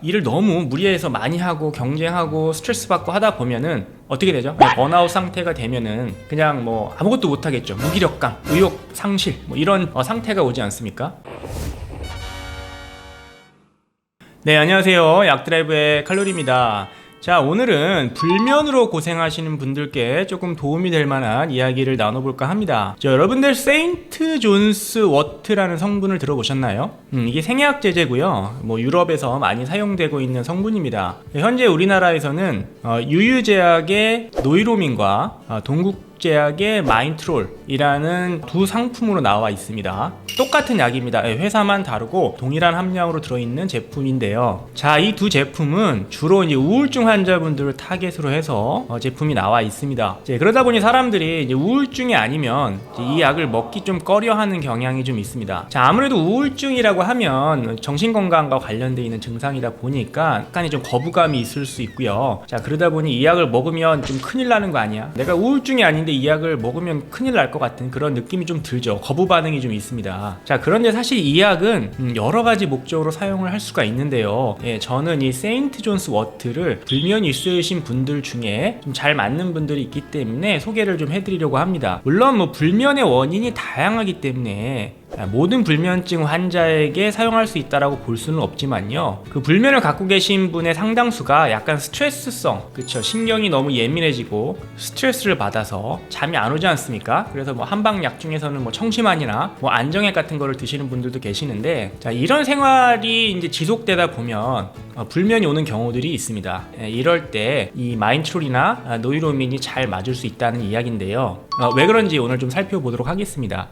일을 너무 무리해서 많이 하고 경쟁하고 스트레스 받고 하다 보면은 어떻게 되죠? 번아웃 상태가 되면은 그냥 뭐 아무것도 못 하겠죠. 무기력감, 의욕 상실 뭐 이런 상태가 오지 않습니까? 네, 안녕하세요. 약드라이브의 칼로리입니다. 자, 오늘은 불면으로 고생하시는 분들께 조금 도움이 될 만한 이야기를 나눠볼까 합니다. 여러분들 세인트 존스 워트라는 성분을 들어보셨나요? 이게 생약 제제고요. 유럽에서 많이 사용되고 있는 성분입니다. 현재 우리나라에서는 유유제약의 노이로민과 동국제약의 마인트롤이라는 두 상품으로 나와 있습니다. 똑같은 약입니다. 회사만 다르고 동일한 함량으로 들어있는 제품인데요. 자, 이 두 제품은 주로 이제 우울증 환자분들을 타겟으로 해서 제품이 나와 있습니다. 그러다 보니 사람들이 이제 우울증이 아니면 이 약을 먹기 좀 꺼려하는 경향이 좀 있습니다. 자, 아무래도 우울증이라고 하면 정신건강과 관련되어 있는 증상이다 보니까 약간의 좀 거부감이 있을 수 있고요. 자, 그러다 보니 이 약을 먹으면 좀 큰일 나는 거 아니야? 내가 우울증이 아닌데 이 약을 먹으면 큰일 날 것 같은 그런 느낌이 좀 들죠. 거부 반응이 좀 있습니다. 자, 그런데 사실 이 약은 여러 가지 목적으로 사용을 할 수가 있는데요. 저는 이 세인트 존스 워트를 불면이 있으신 분들 중에 좀 잘 맞는 분들이 있기 때문에 소개를 좀 해드리려고 합니다. 물론 불면의 원인이 다양하기 때문에 모든 불면증 환자에게 사용할 수 있다라고 볼 수는 없지만요. 그 불면을 갖고 계신 분의 상당수가 약간 스트레스성, 그쵸? 신경이 너무 예민해지고 스트레스를 받아서 잠이 안 오지 않습니까? 그래서 한방약 중에서는 청심환이나 안정액 같은 거를 드시는 분들도 계시는데, 자, 이런 생활이 이제 지속되다 보면 불면이 오는 경우들이 있습니다. 이럴 때 이 마인트롤이나 노이로민이 잘 맞을 수 있다는 이야기인데요. 왜 그런지 오늘 좀 살펴보도록 하겠습니다.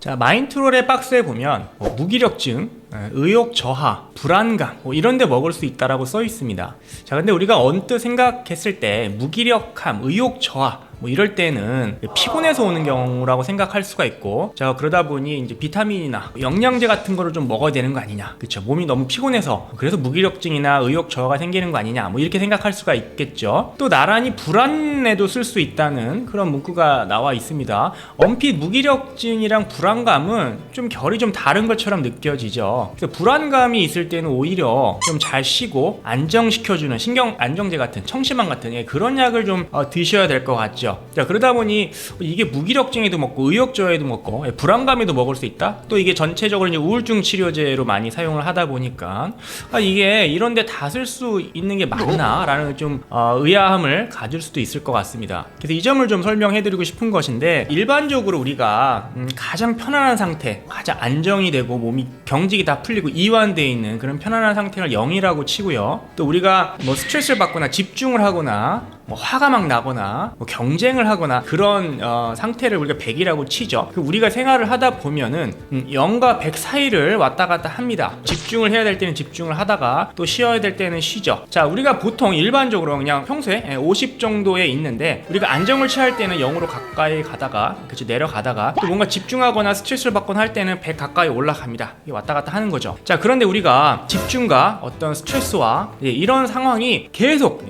자, 마인트롤의 박스에 보면 무기력증, 의욕 저하, 불안감 이런 데 먹을 수 있다라고 써 있습니다. 자, 근데 우리가 언뜻 생각했을 때 무기력함, 의욕 저하 이럴 때는 피곤해서 오는 경우라고 생각할 수가 있고, 자, 그러다 보니 이제 비타민이나 영양제 같은 거를 좀 먹어야 되는 거 아니냐, 그쵸? 몸이 너무 피곤해서 그래서 무기력증이나 의욕 저하가 생기는 거 아니냐, 이렇게 생각할 수가 있겠죠. 또 나란히 불안에도 쓸 수 있다는 그런 문구가 나와 있습니다. 얼핏 무기력증이랑 불안감은 좀 결이 좀 다른 것처럼 느껴지죠. 그래서 불안감이 있을 때는 오히려 좀 잘 쉬고 안정시켜주는 신경 안정제 같은 청심환 같은 그런 약을 좀 드셔야 될 것 같죠. 자, 그러다 보니 이게 무기력증에도 먹고 의욕 저하에도 먹고 불안감에도 먹을 수 있다. 또 이게 전체적으로 이제 우울증 치료제로 많이 사용을 하다 보니까 이게 이런데 다 쓸 수 있는 게 맞나라는 좀 의아함을 가질 수도 있을 것 같습니다. 그래서 이 점을 좀 설명해드리고 싶은 것인데, 일반적으로 우리가 가장 편안한 상태, 가장 안정이 되고 몸이 경직이 다 풀리고 이완되어 있는 그런 편안한 상태를 0이라고 치고요. 또 우리가 스트레스를 받거나 집중을 하거나 화가 막 나거나 경쟁을 하거나 그런 상태를 우리가 100이라고 치죠. 우리가 생활을 하다 보면은 0과 100 사이를 왔다 갔다 합니다. 집중을 해야 될 때는 집중을 하다가 또 쉬어야 될 때는 쉬죠. 자, 우리가 보통 일반적으로 그냥 평소에 50 정도에 있는데, 우리가 안정을 취할 때는 0으로 가까이 가다가 내려가다가 또 뭔가 집중하거나 스트레스를 받거나 할 때는 100 가까이 올라갑니다. 이게 왔다 갔다 하는 거죠. 자, 그런데 우리가 집중과 어떤 스트레스와 이런 상황이 계속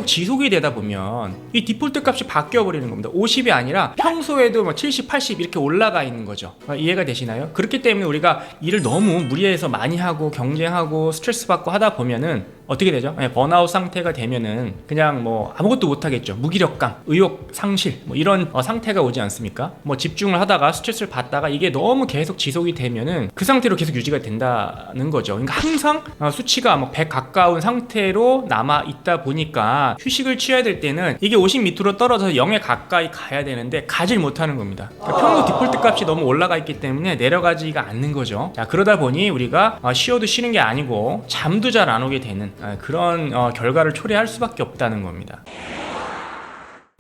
지속이 되다 보면 이 디폴트 값이 바뀌어 버리는 겁니다. 50이 아니라 평소에도 70, 80 이렇게 올라가 있는 거죠. 이해가 되시나요? 그렇기 때문에 우리가 일을 너무 무리해서 많이 하고 경쟁하고 스트레스 받고 하다 보면은 어떻게 되죠? 번아웃 상태가 되면은 그냥 아무것도 못 하겠죠. 무기력감, 의욕 상실 이런 상태가 오지 않습니까? 집중을 하다가 스트레스를 받다가 이게 너무 계속 지속이 되면은 그 상태로 계속 유지가 된다는 거죠. 그러니까 항상 수치가 100 가까운 상태로 남아 있다 보니까 휴식을 취해야 될 때는 이게 50 밑으로 떨어져서 0에 가까이 가야 되는데 가질 못하는 겁니다. 그러니까 평소 디폴트 값이 너무 올라가 있기 때문에 내려가지가 않는 거죠. 자, 그러다 보니 우리가 쉬어도 쉬는 게 아니고 잠도 잘 안 오게 되는 그런 결과를 초래할 수밖에 없다는 겁니다.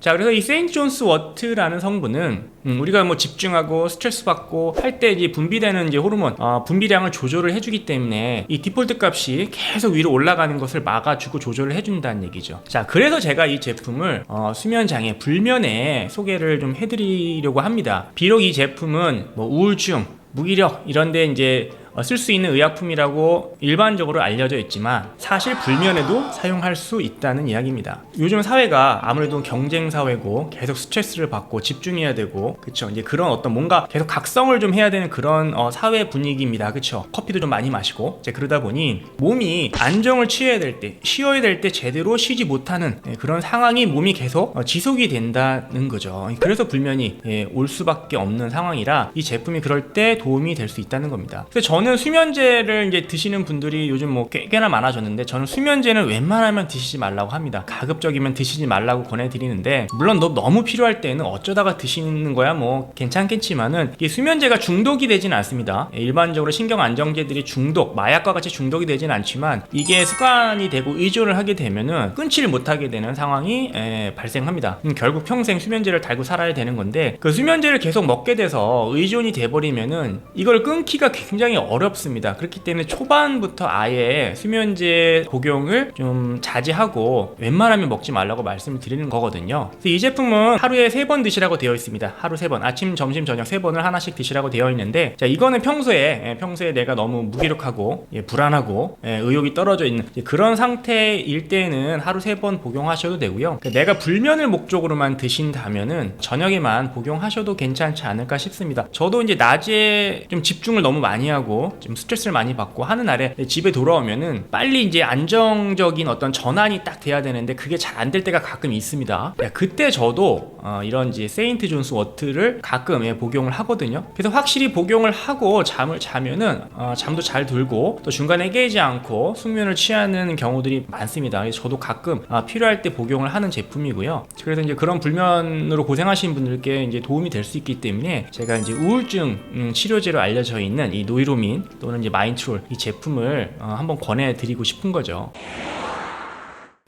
자, 그래서 이 세인트 존스 워트라는 성분은 우리가 집중하고 스트레스 받고 할 때 이제 분비되는 이제 호르몬 분비량을 조절을 해주기 때문에 이 디폴트 값이 계속 위로 올라가는 것을 막아주고 조절을 해준다는 얘기죠. 자, 그래서 제가 이 제품을 수면장애, 불면에 소개를 좀 해드리려고 합니다. 비록 이 제품은 우울증, 무기력 이런데 이제 쓸 수 있는 의약품이라고 일반적으로 알려져 있지만 사실 불면에도 사용할 수 있다는 이야기입니다. 요즘 사회가 아무래도 경쟁 사회고 계속 스트레스를 받고 집중해야 되고, 그쵸, 이제 그런 어떤 뭔가 계속 각성을 좀 해야 되는 그런 사회 분위기입니다. 그쵸? 커피도 좀 많이 마시고, 이제 그러다 보니 몸이 안정을 취해야 될 때, 쉬어야 될 때 제대로 쉬지 못하는 그런 상황이 몸이 계속 지속이 된다는 거죠. 그래서 불면이 올 수밖에 없는 상황이라 이 제품이 그럴 때 도움이 될 수 있다는 겁니다. 그래서 저는 수면제를 이제 드시는 분들이 요즘 뭐 꽤나 많아졌는데, 저는 수면제는 웬만하면 드시지 말라고 합니다. 가급적이면 드시지 말라고 권해드리는데, 물론 너무 필요할 때는 어쩌다가 드시는 거야 뭐 괜찮겠지만은, 이게 수면제가 중독이 되진 않습니다. 일반적으로 신경 안정제들이 중독, 마약과 같이 중독이 되진 않지만 이게 습관이 되고 의존을 하게 되면은 끊지를 못하게 되는 상황이 발생합니다. 결국 평생 수면제를 달고 살아야 되는 건데, 그 수면제를 계속 먹게 돼서 의존이 돼버리면은 이걸 끊기가 굉장히 어렵습니다. 그렇기 때문에 초반부터 아예 수면제 복용을 좀 자제하고 웬만하면 먹지 말라고 말씀을 드리는 거거든요. 그래서 이 제품은 하루에 3번 드시라고 되어 있습니다. 하루 3번, 아침, 점심, 저녁 3번을 하나씩 드시라고 되어 있는데, 자, 이거는 평소에 내가 너무 무기력하고 불안하고 의욕이 떨어져 있는 그런 상태일 때는 하루 3번 복용하셔도 되고요. 내가 불면을 목적으로만 드신다면은 저녁에만 복용하셔도 괜찮지 않을까 싶습니다. 저도 이제 낮에 좀 집중을 너무 많이 하고 좀 스트레스를 많이 받고 하는 날에 집에 돌아오면은 빨리 이제 안정적인 어떤 전환이 딱 돼야 되는데 그게 잘 안 될 때가 가끔 있습니다. 그때 저도 이런 이제 세인트 존스 워트를 가끔 복용을 하거든요. 그래서 확실히 복용을 하고 잠을 자면은 잠도 잘 들고 또 중간에 깨지 않고 숙면을 취하는 경우들이 많습니다. 그래서 저도 가끔 필요할 때 복용을 하는 제품이고요. 그래서 이제 그런 불면으로 고생하시는 분들께 이제 도움이 될 수 있기 때문에 제가 이제 우울증 치료제로 알려져 있는 이 노이로민 또는 이제 마인트롤 이 제품을 한번 권해드리고 싶은 거죠.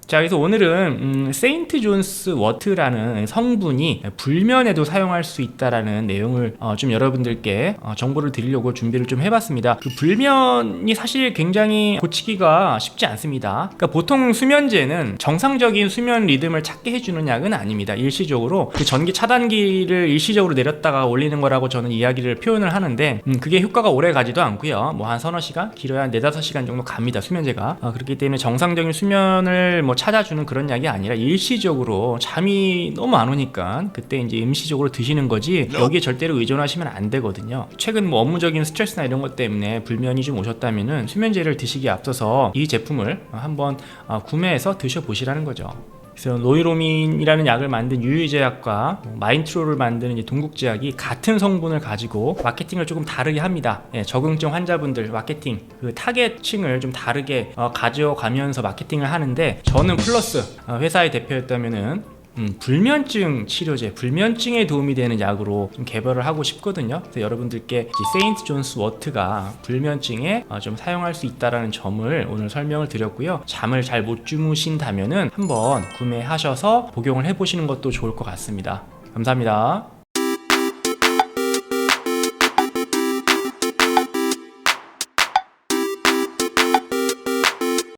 자, 그래서 오늘은 세인트 존스 워트라는 성분이 불면에도 사용할 수 있다라는 내용을 좀 여러분들께 정보를 드리려고 준비를 좀 해봤습니다. 그 불면이 사실 굉장히 고치기가 쉽지 않습니다. 그러니까 보통 수면제는 정상적인 수면 리듬을 찾게 해주는 약은 아닙니다. 일시적으로 그 전기 차단기를 일시적으로 내렸다가 올리는 거라고 저는 이야기를 표현을 하는데, 그게 효과가 오래 가지도 않고요. 뭐 한 서너 시간, 길어야 한 4-5시간 정도 갑니다, 수면제가. 그렇기 때문에 정상적인 수면을 뭐 찾아주는 그런 약이 아니라 일시적으로 잠이 너무 안 오니까 그때 이제 임시적으로 드시는 거지, 여기에 절대로 의존하시면 안 되거든요. 최근 뭐 업무적인 스트레스나 이런 것 때문에 불면이 좀 오셨다면은 수면제를 드시기에 앞서서 이 제품을 한번 구매해서 드셔보시라는 거죠. 그래서 노이로민이라는 약을 만든 유유제약과 마인트롤을 만드는 이제 동국제약이 같은 성분을 가지고 마케팅을 조금 다르게 합니다. 적응증 환자분들 마케팅, 그 타겟층을 좀 다르게 가져가면서 마케팅을 하는데, 저는 플러스 회사의 대표였다면은 불면증 치료제, 불면증에 도움이 되는 약으로 좀 개발을 하고 싶거든요. 그래서 여러분들께 세인트 존스 워트가 불면증에 좀 사용할 수 있다라는 점을 오늘 설명을 드렸고요. 잠을 잘 못 주무신다면은 한번 구매하셔서 복용을 해보시는 것도 좋을 것 같습니다. 감사합니다.